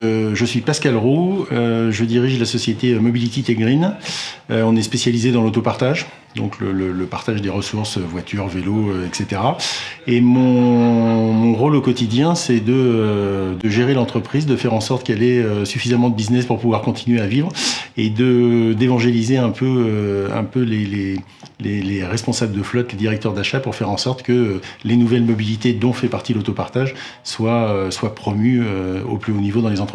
Je suis Pascal Roux, je dirige la société Mobility Tech Green. On est spécialisé dans l'autopartage, donc le partage des ressources, voitures, vélos, etc. Et mon rôle au quotidien, c'est de gérer l'entreprise, de faire en sorte qu'elle ait suffisamment de business pour pouvoir continuer à vivre et d'évangéliser un peu les responsables de flotte, les directeurs d'achat, pour faire en sorte que les nouvelles mobilités dont fait partie l'autopartage soient promues au plus haut niveau dans les entreprises.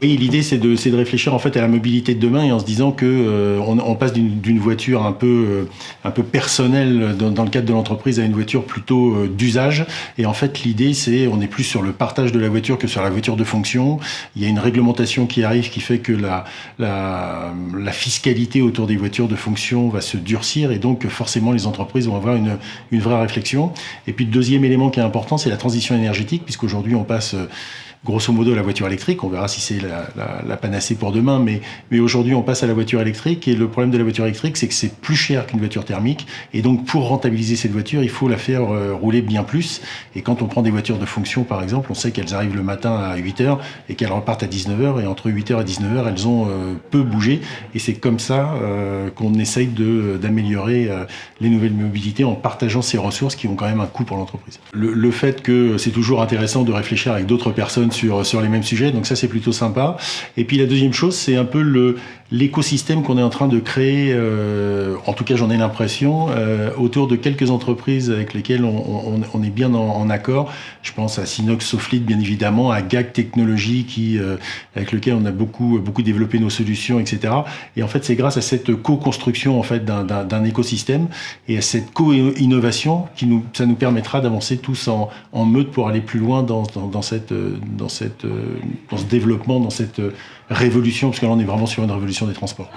Oui, l'idée c'est de réfléchir en fait à la mobilité de demain et en se disant que on passe d'une voiture un peu personnelle dans le cadre de l'entreprise à une voiture plutôt d'usage. Et en fait, l'idée on est plus sur le partage de la voiture que sur la voiture de fonction. Il y a une réglementation qui arrive qui fait que la fiscalité autour des voitures de fonction va se durcir et donc forcément les entreprises vont avoir une vraie réflexion. Et puis le deuxième élément qui est important, c'est la transition énergétique, puisqu'aujourd'hui on passe grosso modo la voiture électrique. On verra si c'est la panacée pour demain, mais aujourd'hui on passe à la voiture électrique, et le problème de la voiture électrique, c'est que c'est plus cher qu'une voiture thermique, et donc pour rentabiliser cette voiture, il faut la faire rouler bien plus. Et quand on prend des voitures de fonction par exemple, on sait qu'elles arrivent le matin à 8h et qu'elles repartent à 19h, et entre 8h et 19h elles ont peu bougé, et c'est comme ça qu'on essaye d'améliorer les nouvelles mobilités en partageant ces ressources qui ont quand même un coût pour l'entreprise. Le fait que c'est toujours intéressant de réfléchir avec d'autres personnes sur les mêmes sujets, donc ça c'est plutôt sympa. Et puis la deuxième chose, c'est un peu l'écosystème qu'on est en train de créer, en tout cas j'en ai l'impression, autour de quelques entreprises avec lesquelles on est bien en accord. Je pense à Sinox Soflit bien évidemment, à GAC Technologies avec lequel on a beaucoup développé nos solutions, etc. Et en fait c'est grâce à cette co-construction en fait d'un écosystème et à cette co-innovation ça nous permettra d'avancer tous en meute pour aller plus loin dans ce développement, dans cette révolution, parce que là on est vraiment sur une révolution des transports.